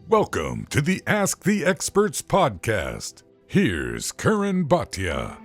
Welcome to the Ask the Experts podcast. Here's Curran Bhatia.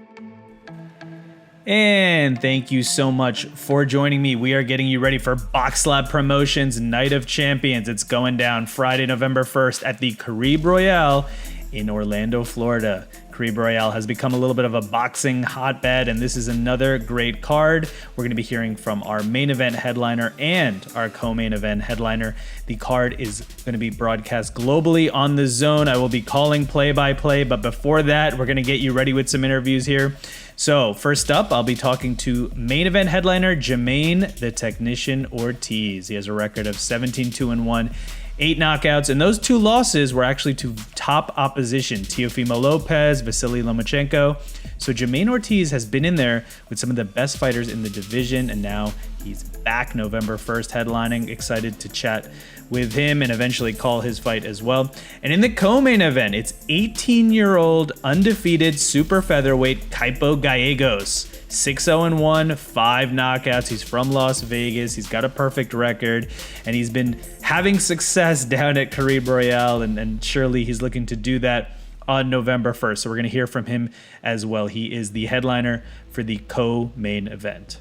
And thank you so much for joining me. We are getting you ready for BoxLab Promotions Night of Champions. It's going down Friday, November 1st at the Caribe Royale in Orlando, Florida. Caribe Royale has become a little bit of a boxing hotbed, and this is another great card. We're going to be hearing from our main event headliner and our co-main event headliner. The card is going to be broadcast globally on the Zone. I will be calling play-by-play, but before that, we're going to get you ready with some interviews here. So first up, I'll be talking to main event headliner Jamaine the Technician Ortiz. He has a record of 17-2-1. 8 knockouts, and those 2 losses were actually to top opposition, Teofimo Lopez, Vasily Lomachenko. So Jamaine Ortiz has been in there with some of the best fighters in the division, and now he's back November 1st headlining. Excited to chat with him and eventually call his fight as well. And in the co-main event, it's 18-year-old undefeated super featherweight Kaipo Gallegos. 6-0-1, 5 knockouts. He's from Las Vegas. He's got a perfect record, and he's been having success down at Caribe Royale, and surely he's looking to do that on November 1st. So we're going to hear from him as well. He is the headliner for the co-main event.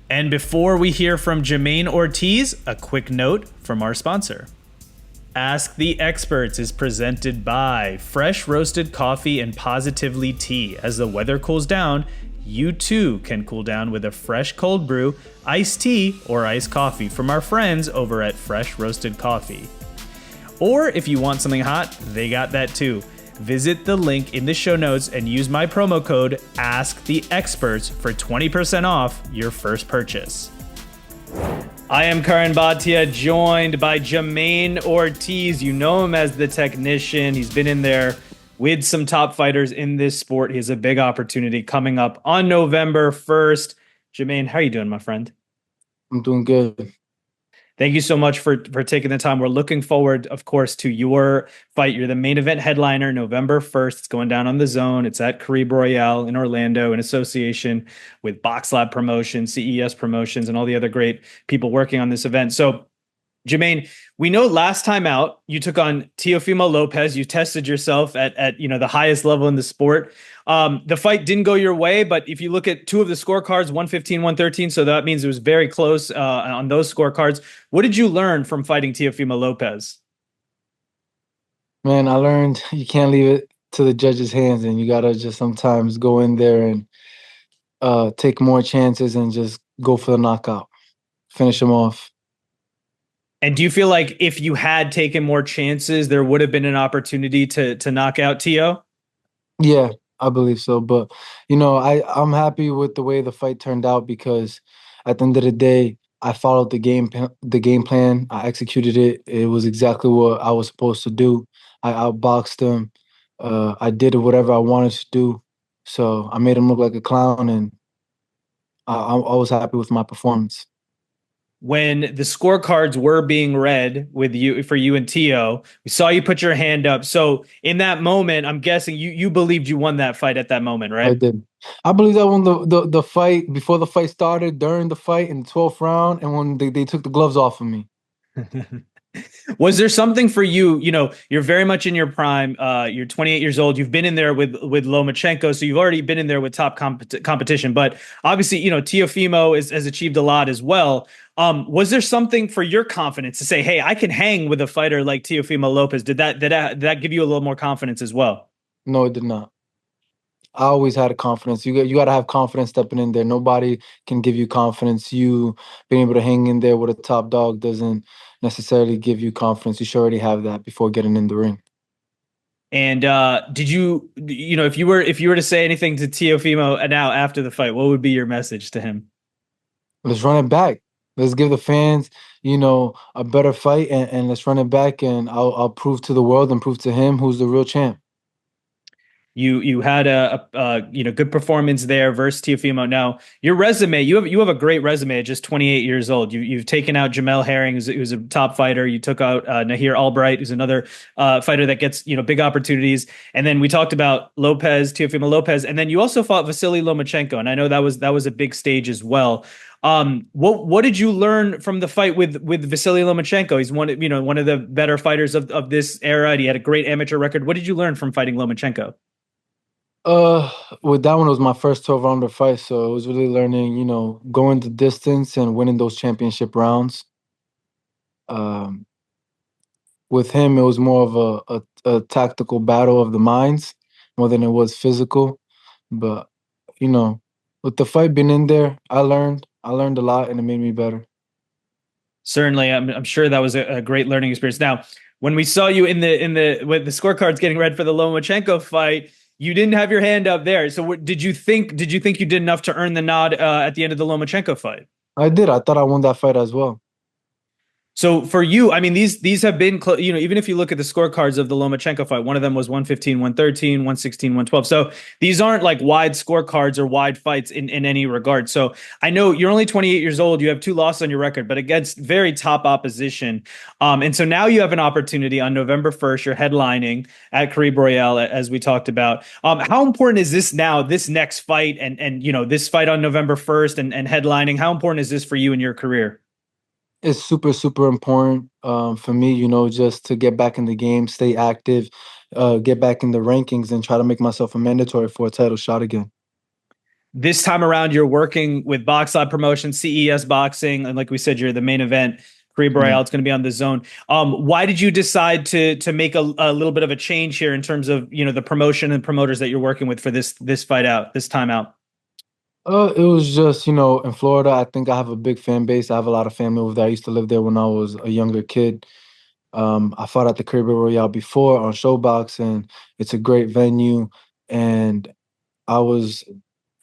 And before we hear from Jamaine Ortiz, a quick note from our sponsor. Ask the Experts is presented by Fresh Roasted Coffee and Positively Tea. As the weather cools down, you too can cool down with a fresh cold brew, iced tea, or iced coffee from our friends over at Fresh Roasted Coffee. Or if you want something hot, they got that too. Visit the link in the show notes and use my promo code AskTheExperts for 20% off your first purchase. I am Curran Bhatia, joined by Jamaine Ortiz. You know him as the Technician. He's been in there with some top fighters in this sport. He has a big opportunity coming up on November 1st. Jamaine, how are you doing, my friend? I'm doing good. Thank you so much for taking the time. We're looking forward, of course, to your fight. You're the main event headliner November 1st. It's going down on the Zone. It's at Caribe Royale in Orlando in association with BoxLab Promotions, CES Promotions, and all the other great people working on this event. So, Jamaine, we know last time out, you took on Teofimo Lopez. You tested yourself at the highest level in the sport. The fight didn't go your way, but if you look at 2 of the scorecards, 115, 113, so that means it was very close on those scorecards. What did you learn from fighting Teofimo Lopez? Man, I learned you can't leave it to the judge's hands, and you got to just sometimes go in there and take more chances and just go for the knockout, finish him off. And do you feel like if you had taken more chances, there would have been an opportunity to knock out Teo? Yeah, I believe so. But, I'm happy with the way the fight turned out because at the end of the day, I followed the game plan. I executed it. It was exactly what I was supposed to do. I outboxed him. I did whatever I wanted to do. So I made him look like a clown, and I was happy with my performance. When the scorecards were being read for you and Teo, we saw you put your hand up. So in that moment, I'm guessing you believed you won that fight at that moment, right? I did. I believe I won the fight before the fight started, during the fight, in the 12th round, and when they took the gloves off of me. Was there something for you? You're very much in your prime. You're 28 years old. You've been in there with Lomachenko, so you've already been in there with top competition. But obviously, Teofimo has achieved a lot as well. Was there something for your confidence to say, "Hey, I can hang with a fighter like Teofimo Lopez"? Did that give you a little more confidence as well? No, it did not. I always had a confidence. You got to have confidence stepping in there. Nobody can give you confidence. You being able to hang in there with a top dog doesn't necessarily give you confidence. You should already have that before getting in the ring. And did you, if you were to say anything to Teofimo now after the fight, what would be your message to him? Let's run it back. Let's give the fans, a better fight, and let's run it back. And I'll prove to the world and prove to him who's the real champ. You had a good performance there versus Teofimo. Now your resume, you have a great resume at just 28 years old. You've taken out Jamel Herring, who's a top fighter. You took out Nahir Albright, who's another fighter that gets big opportunities. And then we talked about Teofimo Lopez, and then you also fought Vasily Lomachenko, and I know that was a big stage as well. What did you learn from the fight with Vasily Lomachenko? He's one of the better fighters of this era, and he had a great amateur record. What did you learn from fighting Lomachenko? Uh, with that one, it was my first 12-rounder fight, so it was really learning, going the distance and winning those championship rounds. Um, with him, it was more of a tactical battle of the minds more than it was physical. But you know, with the fight being in there, I learned a lot, and it made me better. Certainly, I'm sure that was a great learning experience. Now, when we saw you in the with the scorecards getting read for the Lomachenko fight, you didn't have your hand up there. So, did you think? Did you think you did enough to earn the nod at the end of the Lomachenko fight? I did. I thought I won that fight as well. So for you, I mean, these have been, even if you look at the scorecards of the Lomachenko fight, one of them was 115, 113, 116, 112. So these aren't like wide scorecards or wide fights in any regard. So I know you're only 28 years old. You have 2 losses on your record, but against very top opposition. And so now you have an opportunity on November 1st. You're headlining at Caribe Royale, as we talked about. How important is this now, this next fight and this fight on November 1st and headlining? How important is this for you in your career? It's super, super important for me, just to get back in the game, stay active, get back in the rankings, and try to make myself a mandatory for a title shot again. This time around, you're working with BoxLab Promotion, CES Boxing, and like we said, you're the main event. Caribe Royale, it's going to be on the zone. Why did you decide to make a little bit of a change here in terms of the promotion and promoters that you're working with for this time out? It was just, in Florida, I think I have a big fan base. I have a lot of family over there. I used to live there when I was a younger kid. I fought at the Caribe Royale before on Showbox, and it's a great venue. And I was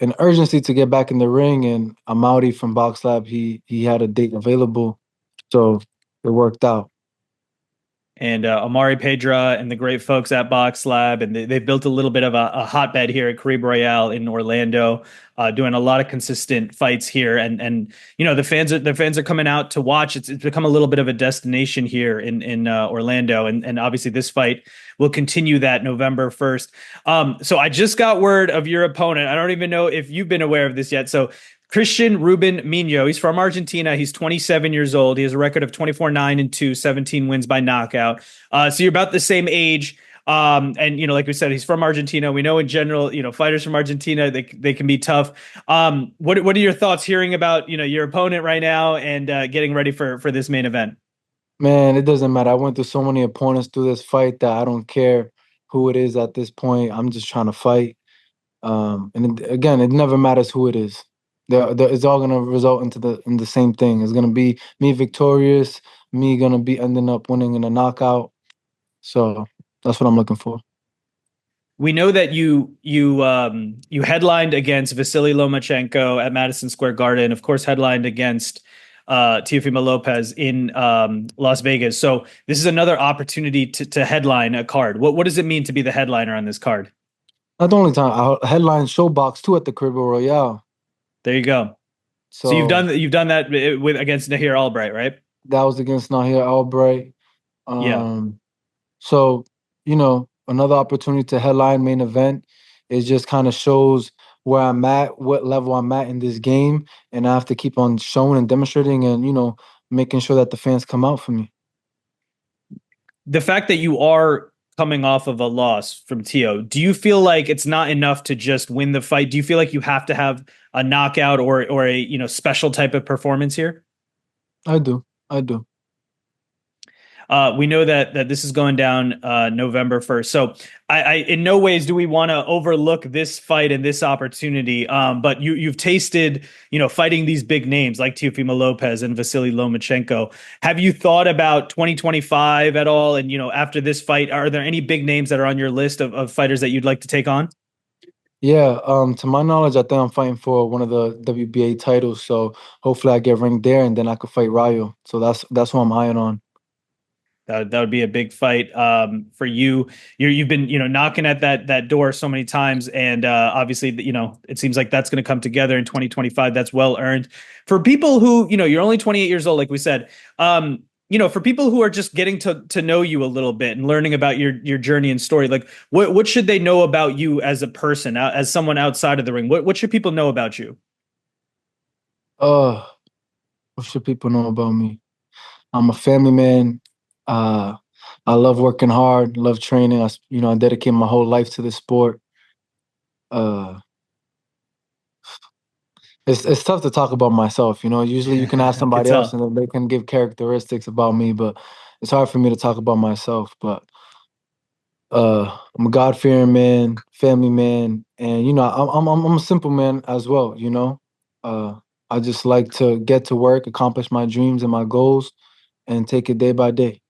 in urgency to get back in the ring, and Amaury from BoxLab, he had a date available, so it worked out. And Amari Pedra and the great folks at BoxLab, and they've built a little bit of a hotbed here at Caribe Royale in Orlando, doing a lot of consistent fights here. And the fans are coming out to watch. It's become a little bit of a destination here in Orlando, and obviously this fight will continue that November 1st. So I just got word of your opponent. I don't even know if you've been aware of this yet. So Christian Ruben Mino. He's from Argentina. He's 27 years old. He has a record of 24-9-2, 17 wins by knockout. So you're about the same age. And like we said, he's from Argentina. We know in general, fighters from Argentina, they can be tough. What are your thoughts hearing about, your opponent right now and getting ready for this main event? Man, it doesn't matter. I went through so many opponents through this fight that I don't care who it is at this point. I'm just trying to fight. Again, it never matters who it is. It's all gonna result in the same thing. It's gonna be me victorious, me gonna be ending up winning in a knockout. So that's what I'm looking for. We know that you headlined against Vasily Lomachenko at Madison Square Garden. Of course, headlined against Teofimo Lopez in Las Vegas. So this is another opportunity to headline a card. What does it mean to be the headliner on this card? Not the only time I headlined Showbox too at the Caribe Royale. There you go. So you've done that with against Nahir Albright, right? That was against Nahir Albright. Yeah. So another opportunity to headline main event. It just kind of shows where I'm at, what level I'm at in this game, and I have to keep on showing and demonstrating, and making sure that the fans come out for me. The fact that you are coming off of a loss from Tio, do you feel like it's not enough to just win the fight? Do you feel like you have to have a knockout or a special type of performance here? I do. We know that this is going down November 1st. So I in no ways do we want to overlook this fight and this opportunity. But you've tasted, fighting these big names like Teofimo Lopez and Vasily Lomachenko. Have you thought about 2025 at all? And, after this fight, are there any big names that are on your list of fighters that you'd like to take on? Yeah, to my knowledge, I think I'm fighting for one of the WBA titles. So hopefully I get ranked there and then I could fight Rayo. So that's what I'm eyeing on. That would be a big fight for you. You've been knocking at that door so many times, and obviously it seems like that's going to come together in 2025. That's well earned for people who you're only 28 years old, like we said. For people who are just getting to know you a little bit and learning about your journey and story, like what should they know about you as a person, as someone outside of the ring? What should people know about you? Uh, what should people know about me? I'm a family man. Uh, I love working hard, love training. I dedicate my whole life to this sport. Uh, it's tough to talk about myself. Usually you can ask I could somebody else tell. and then they can give characteristics about me, but it's hard for me to talk about myself. But I'm a God fearing man, family man, and I'm a simple man as well. Uh, I just like to get to work, accomplish my dreams and my goals, and take it day by day.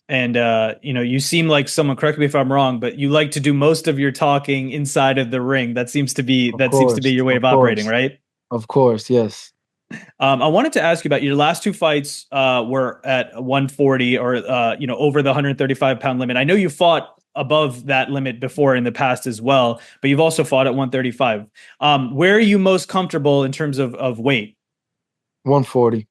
And you seem like someone, correct me if I'm wrong, but you like to do most of your talking inside of the ring. Of That seems to be course, your way of of operating, course, right? of course, yes, I wanted to ask you about your last two fights were at 140 or over the 135-pound limit. I know you fought above that limit before in the past as well, but you've also fought at 135. Where are you most comfortable in terms of weight? 140.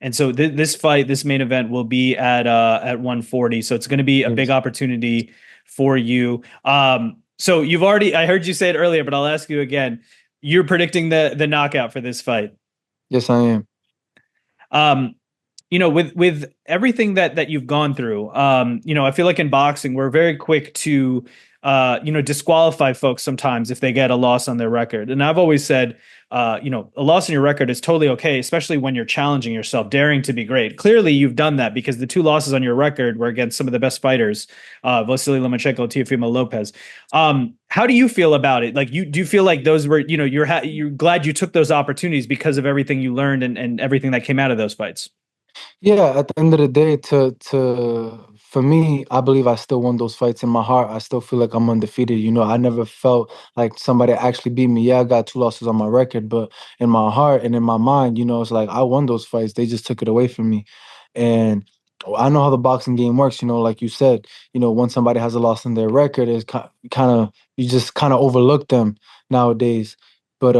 And so this main event will be at 140. So it's going to be a big Yes, opportunity for you. So I heard you say it earlier, but I'll ask you again. You're predicting the knockout for this fight. yes, I am. Um, with everything that you've gone through, I feel like in boxing we're very quick to disqualify folks sometimes if they get a loss on their record. And I've always said, a loss on your record is totally okay, especially when you're challenging yourself, daring to be great. Clearly you've done that because the two losses on your record were against some of the best fighters, Vasily Lomachenko, Teofimo Lopez. How do you feel about it? Like, do you feel like those were, you're glad you took those opportunities because of everything you learned and everything that came out of those fights? Yeah, at the end of the day, to for me, I believe I still won those fights in my heart. I still feel like I'm undefeated. I never felt like somebody actually beat me. Yeah, I got two losses on my record, but in my heart and in my mind, it's like I won those fights. They just took it away from me. And I know how the boxing game works, like you said, when somebody has a loss in their record, it's kind of you just kind of overlook them nowadays. But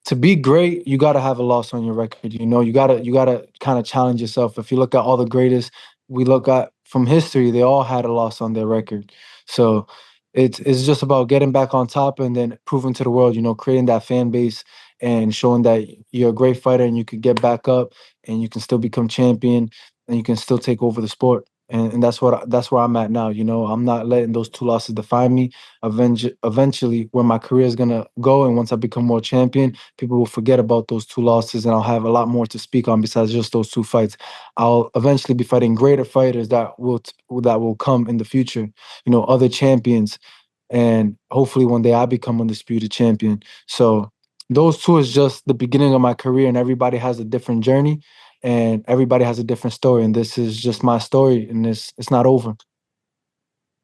to be great, you gotta have a loss on your record. You gotta kind of challenge yourself. If you look at all the greatest we look at from history, they all had a loss on their record. So it's just about getting back on top and then proving to the world, creating that fan base and showing that you're a great fighter and you could get back up and you can still become champion and you can still take over the sport. And that's where I'm at now. I'm not letting those two losses define me. Eventually, where my career is gonna go, and once I become world champion, people will forget about those two losses, and I'll have a lot more to speak on besides just those two fights. I'll eventually be fighting greater fighters that will come in the future. Other champions, and hopefully one day I become undisputed champion. So those two is just the beginning of my career, and everybody has a different journey, and everybody has a different story, and this is just my story, and it's not over.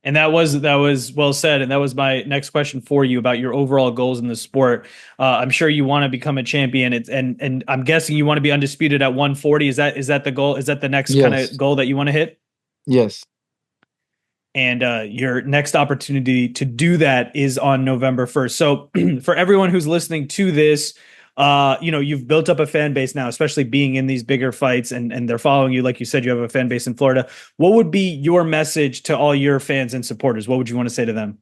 And that was well said. And that was my next question for you about your overall goals in the sport. I'm sure you want to become a champion. And I'm guessing you want to be undisputed at 140. Is that the goal? Is that the next kind of Yes, goal that you want to hit? yes. And your next opportunity to do that is on November 1st. So for everyone who's listening to this, you've built up a fan base now, especially being in these bigger fights and they're following you. Like you said, you have a fan base in Florida. What would be your message to all your fans and supporters? What would you want to say to them?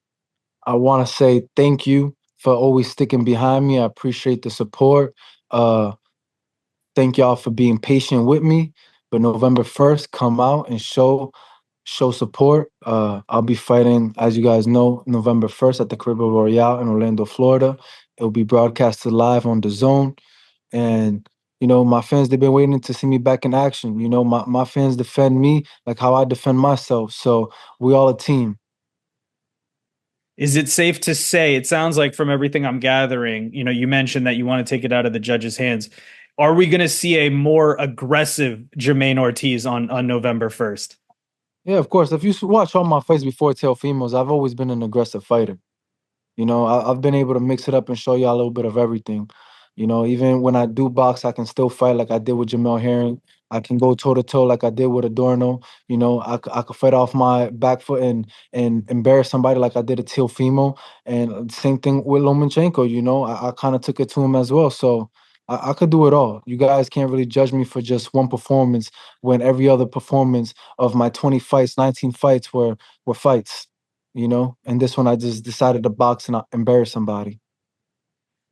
I want to say thank you for always sticking behind me. I appreciate the support. Uh, Thank y'all for being patient with me. But November 1st, come out and show support. I'll be fighting, as you guys know, November 1st at the Caribbean Royale in Orlando, Florida. It'll be broadcasted live on the Zone. And my fans, they've been waiting to see me back in action. My fans defend me like how I defend myself. So we all a team. Is it safe to say, it sounds like from everything I'm gathering, you mentioned that you want to take it out of the judge's hands. Are we going to see a more aggressive Jamaine Ortiz on November 1st? Yeah, of course. If you watch all my fights before Teofimo's, I've always been an aggressive fighter. I've been able to mix it up and show y'all a little bit of everything. Even when I do box, I can still fight like I did with Jamel Herring. I can go toe to toe like I did with Adorno. I could fight off my back foot and embarrass somebody like I did at Teofimo. And same thing with Lomachenko. I kind of took it to him as well. So I could do it all. You guys can't really judge me for just one performance when every other performance of my 20 fights, 19 fights were fights. And this one I just decided to box and embarrass somebody.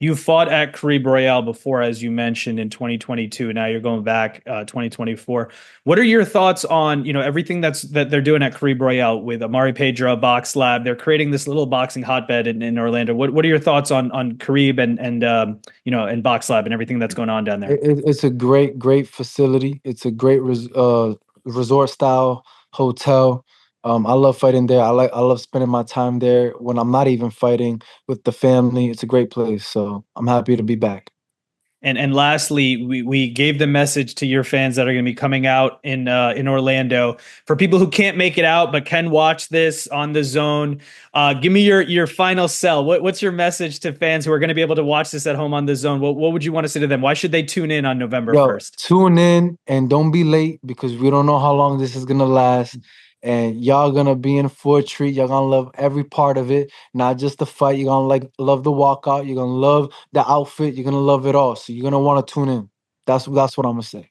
You fought at Caribe Royale before, as you mentioned, in 2022. Now you're going back 2024. What are your thoughts on, everything that they're doing at Caribe Royale with Amari Pedro, BoxLab? They're creating this little boxing hotbed in Orlando. What are your thoughts on Caribe and BoxLab and everything that's going on down there? It's a great facility. It's a great resort style hotel. I love fighting there. I love spending my time there when I'm not even fighting with the family. It's a great place. So I'm happy to be back. And lastly, we gave the message to your fans that are going to be coming out in Orlando. For people who can't make it out but can watch this on the Zone, give me your final sell. What's your message to fans who are going to be able to watch this at home on the Zone? What would you want to say to them? Why should they tune in on November Yo, 1st? tune in and don't be late because we don't know how long this is gonna last. And y'all gonna be in for a treat. Y'all gonna love every part of it, not just the fight. You're gonna love the walkout. You're gonna love the outfit. You're gonna love it all. So you're gonna want to tune in. That's what I'm gonna say.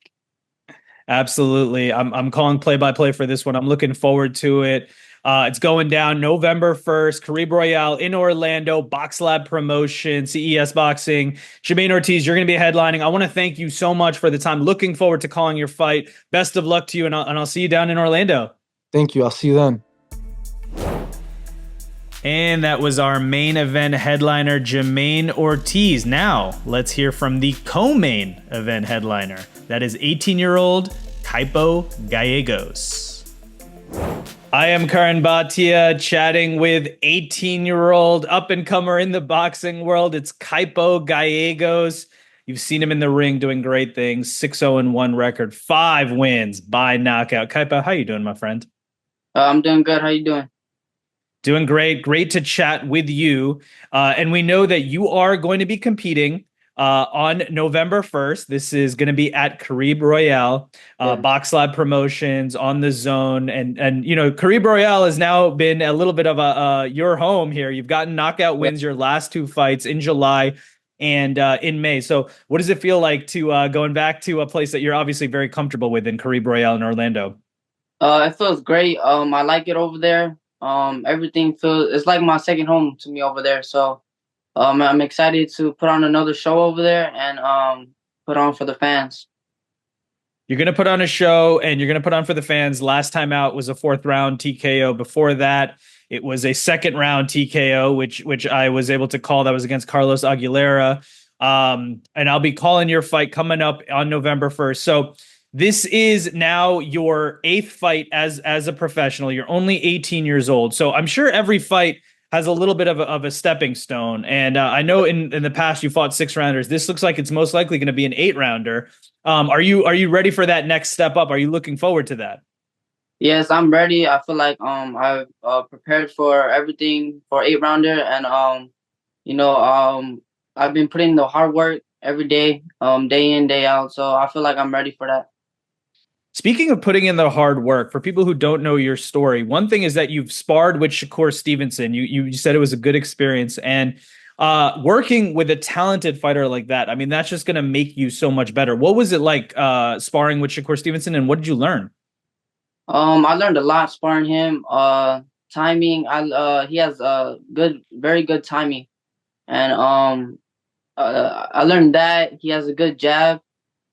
Absolutely. I'm calling play-by-play for this one. I'm looking forward to it. It's going down November 1st, Caribe Royale in Orlando, BoxLab Promotion, CES Boxing. Jamaine Ortiz, you're going to be headlining. I want to thank you so much for the time. Looking forward to calling your fight. Best of luck to you, and I'll see you down in Orlando. Thank you. I'll see you then. And that was our main event headliner, Jamaine Ortiz. Now, let's hear from the co-main event headliner. That is 18-year-old Kaipo Gallegos. I am Curran, Bhatia, chatting with 18-year-old up-and-comer in the boxing world. It's Kaipo Gallegos. You've seen him in the ring doing great things. 6-0-1 record, 5 wins by knockout. Kaipo, how you doing, my friend? I'm doing good. How you doing? Doing great. Great to chat with you. And we know that you are going to be competing on November 1st. This is going to be at Caribe Royale, BoxLab Promotions on the Zone. And Caribe Royale has now been a little bit of your home here. You've gotten knockout wins your last 2 fights in July and in May. So what does it feel like to going back to a place that you're obviously very comfortable with in Caribe Royale in Orlando? It feels great. I like it over there. Everything it's like my second home to me over there. So I'm excited to put on another show over there and put on for the fans. You're going to put on a show and you're going to put on for the fans. Last time out was a 4th round TKO. Before that, it was a 2nd round TKO, which I was able to call. That was against Carlos Aguilera. And I'll be calling your fight coming up on November 1st. So this is now your 8th fight as a professional. You're only 18 years old. So I'm sure every fight has a little bit of a stepping stone. And I know in the past you fought 6-rounders. This looks like it's most likely going to be an 8-rounder. Are you ready for that next step up? Are you looking forward to that? Yes, I'm ready. I feel like I've prepared for everything for 8-rounder, and I've been putting the hard work every day, day in, day out. So I feel like I'm ready for that. Speaking of putting in the hard work, for people who don't know your story, one thing is that you've sparred with Shakur Stevenson. You said it was a good experience, and working with a talented fighter like that, I mean, that's just going to make you so much better. What was it like sparring with Shakur Stevenson, and what did you learn? I learned a lot sparring him. Timing. He has very good timing, and I learned that he has a good jab.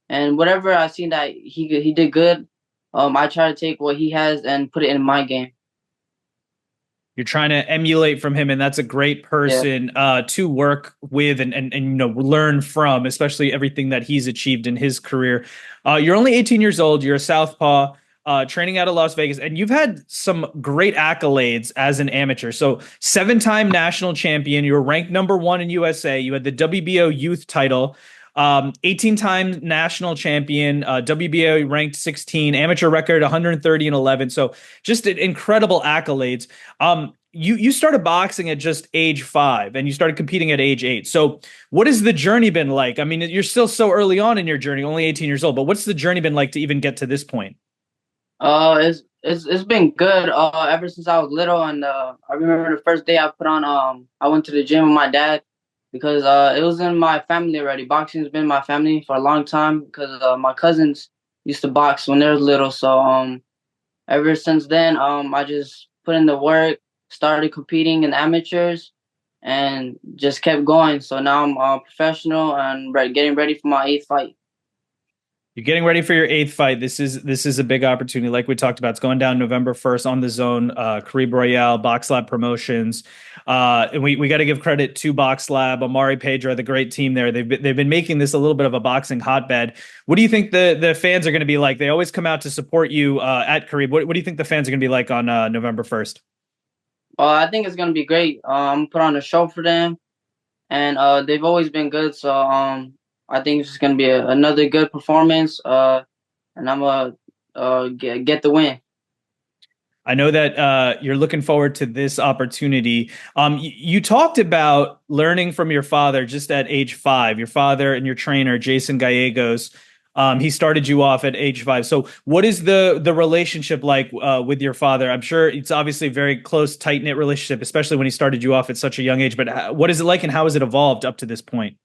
And whatever I seen that he did good, I try to take what he has and put it in my game. You're trying to emulate from him, and that's a great person to work with and learn from, especially everything that he's achieved in his career. You're only 18 years old. You're a southpaw, training out of Las Vegas, and you've had some great accolades as an amateur. So 7-time national champion. You were ranked number 1 in USA. You had the WBO youth title. 18-time national champion, WBO ranked 16, amateur record 130-11. So just incredible accolades. You started boxing at just age 5 and you started competing at age 8. So what has the journey been like? I mean, you're still so early on in your journey, only 18 years old, but what's the journey been like to even get to this point? It's been good ever since I was little, and I remember the first day I went to the gym with my dad. Because it was in my family already. Boxing has been in my family for a long time because my cousins used to box when they were little. So ever since then, I just put in the work, started competing in amateurs, and just kept going. So now I'm a professional and getting ready for my 8th fight. You're getting ready for your 8th fight. This is a big opportunity, like we talked about. It's going down November 1st on the Zone, Caribe Royale, BoxLab Promotions, and we got to give credit to BoxLab, Amari Pedro, the great team there. They've been making this a little bit of a boxing hotbed. What do you think the fans are going to be like? They always come out to support you at Caribe. What do you think the fans are going to be like on November 1st? I think it's gonna be great. I'm gonna put on a show for them, and they've always been good. So I think it's just gonna be another good performance. And I'm gonna get the win. I know that you're looking forward to this opportunity. You talked about learning from your father just at age 5. Your father and your trainer, Jason Gallegos, he started you off at age 5. So what is the relationship like with your father? I'm sure it's obviously a very close, tight-knit relationship, especially when he started you off at such a young age. But what is it like, and how has it evolved up to this point?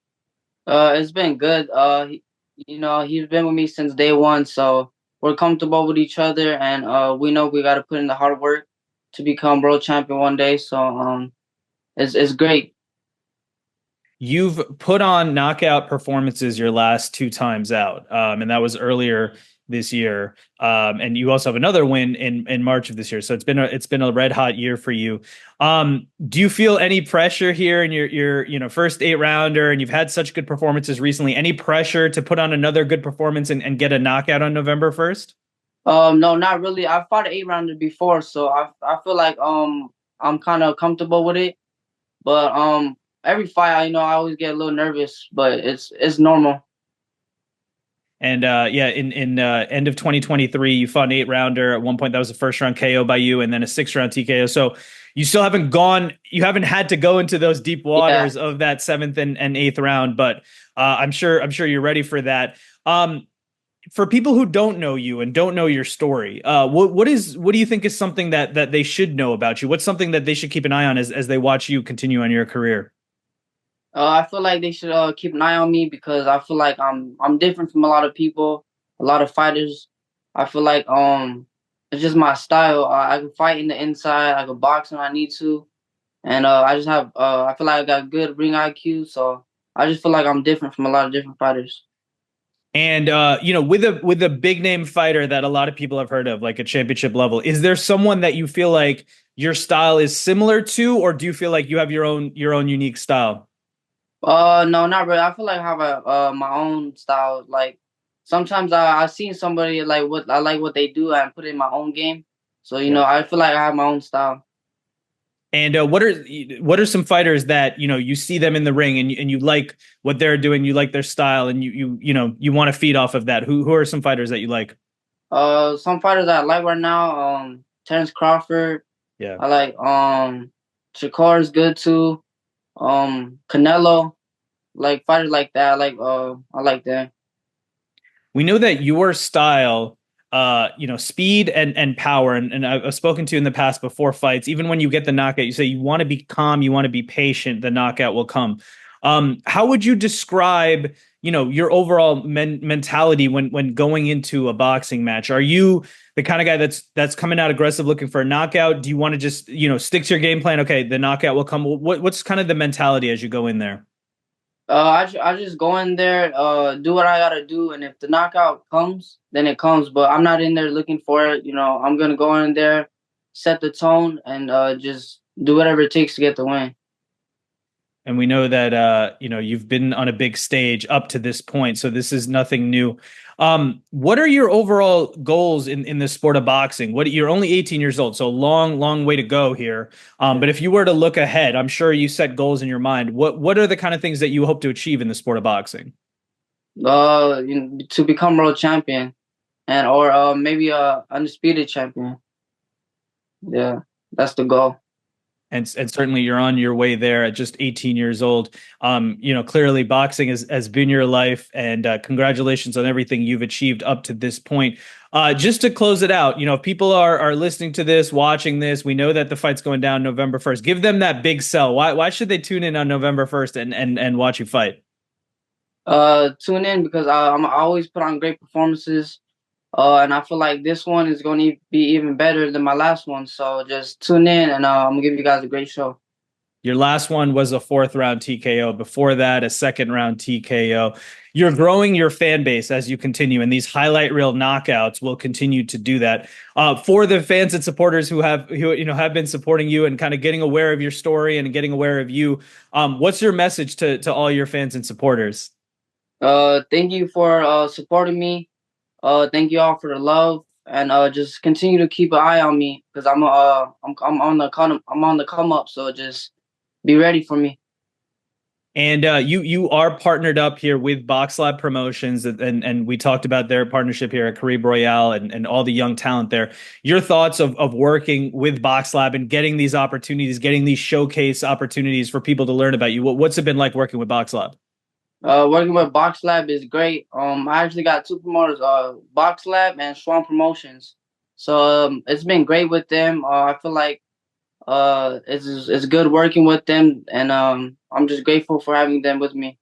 It's been good. He's been with me since day one, so we're comfortable with each other, and we know we got to put in the hard work to become world champion one day. So it's great. You've put on knockout performances your last 2 times out, and that was earlier this year. And you also have another win in March of this year. So it's been a red hot year for you. Do you feel any pressure here in your first 8-rounder, and you've had such good performances recently? Any pressure to put on another good performance and get a knockout on November 1st? No, not really. I've fought an 8-rounder before, so I feel like I'm kind of comfortable with it. But every fight, I always get a little nervous, but it's normal. And in end of 2023, you fought an 8-rounder. At one point, that was a first-round KO by you, and then a 6th-round TKO. So you still you haven't had to go into those deep waters of that 7th and 8th round, but I'm sure you're ready for that. For people who don't know you and don't know your story, what do you think is something that they should know about you? What's something that they should keep an eye on as they watch you continue on your career? I feel like they should keep an eye on me because I feel like I'm different from a lot of people, a lot of fighters. I feel like it's just my style. I can fight in the inside, I can box when I need to, and I just have I feel like I got good ring IQ, so I just feel like I'm different from a lot of different fighters. And with a big name fighter that a lot of people have heard of, like a championship level, is there someone that you feel like your style is similar to, or do you feel like you have your own unique style? No, not really. I feel like I have my own style. Like sometimes I seen somebody like what they do and put it in my own game. So I feel like I have my own style. And what are some fighters that you see them in the ring and you like what they're doing, you like their style, and you want to feed off of that? Who are some fighters that you like? Some fighters that I like right now, Terrence Crawford. Yeah. I like Shakur is good too. Canelo, like fighters like that. I like that. We know that your style, speed and power, and I've spoken to you in the past before fights. Even when you get the knockout, you say you want to be calm, you want to be patient. The knockout will come. How would you describe, your overall mentality when going into a boxing match? Are you the kind of guy that's coming out aggressive, looking for a knockout? Do you want to just, stick to your game plan? Okay, the knockout will come. What's kind of the mentality as you go in there? I just go in there, do what I gotta do, and if the knockout comes, then it comes. But I'm not in there looking for it. I'm gonna go in there, set the tone, and just do whatever it takes to get the win. And we know that you've been on a big stage up to this point, so this is nothing new. What are your overall goals in the sport of boxing? You're only 18 years old, so long way to go here. But if you were to look ahead, I'm sure you set goals in your mind. What are the kind of things that you hope to achieve in the sport of boxing? To become world champion, or maybe undisputed champion. Yeah, that's the goal. And certainly you're on your way there at just 18 years old. Clearly boxing has been your life, and congratulations on everything you've achieved up to this point. Just to close it out, if people are listening to this, watching this, we know that the fight's going down November 1st. Give them that big sell. Why should they tune in on November 1st and watch you fight? Tune in because I always put on great performances. And I feel like this one is going to be even better than my last one. So just tune in, and I'm going to give you guys a great show. Your last one was a 4th round TKO. Before that, a 2nd round TKO. You're growing your fan base as you continue, and these highlight reel knockouts will continue to do that. For the fans and supporters who have been supporting you and kind of getting aware of your story and getting aware of you, what's your message to all your fans and supporters? Thank you for supporting me. Thank you all for the love, and just continue to keep an eye on me because I'm on the come up. So just be ready for me. And you are partnered up here with BoxLab Promotions, and we talked about their partnership here at Caribe Royale and all the young talent there. Your thoughts of working with BoxLab and getting these opportunities, getting these showcase opportunities for people to learn about you. What's it been like working with BoxLab? Working with BoxLab is great. I actually got 2 promoters, BoxLab and Swan Promotions. So it's been great with them. I feel like it's good working with them, and I'm just grateful for having them with me.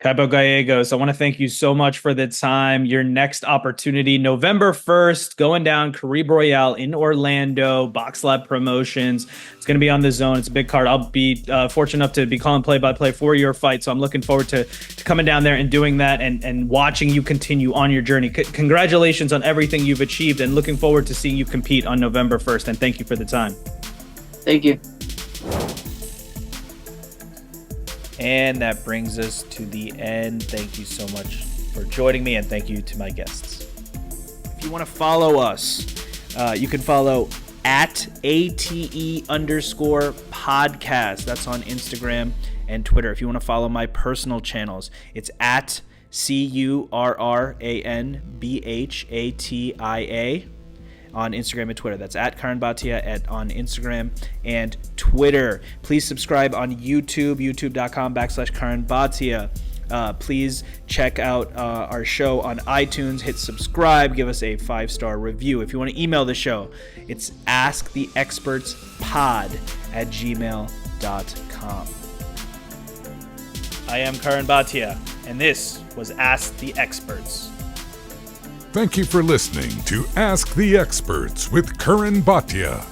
Kaipo Gallegos, I want to thank you so much for the time. Your next opportunity, November 1st, going down Caribe Royale in Orlando, BoxLab Promotions. It's going to be on the Zone. It's a big card. I'll be fortunate enough to be calling play-by-play for your fight, so I'm looking forward to coming down there and doing that and watching you continue on your journey. Congratulations on everything you've achieved, and looking forward to seeing you compete on November 1st, and thank you for the time. Thank you. And that brings us to the end. Thank you so much for joining me, and thank you to my guests. If you want to follow us, you can follow at ATE_podcast. That's on Instagram and Twitter. If you want to follow my personal channels, it's at CurranBhatia on Instagram and Twitter. That's at Curran Bhatia on Instagram and Twitter. Please subscribe on YouTube, youtube.com/Curran Bhatia. Please check out our show on iTunes. Hit subscribe. Give us a 5-star review. If you want to email the show, it's asktheexpertspod@gmail.com. I am Curran Bhatia, and this was Ask the Experts. Thank you for listening to Ask the Experts with Curran Bhatia.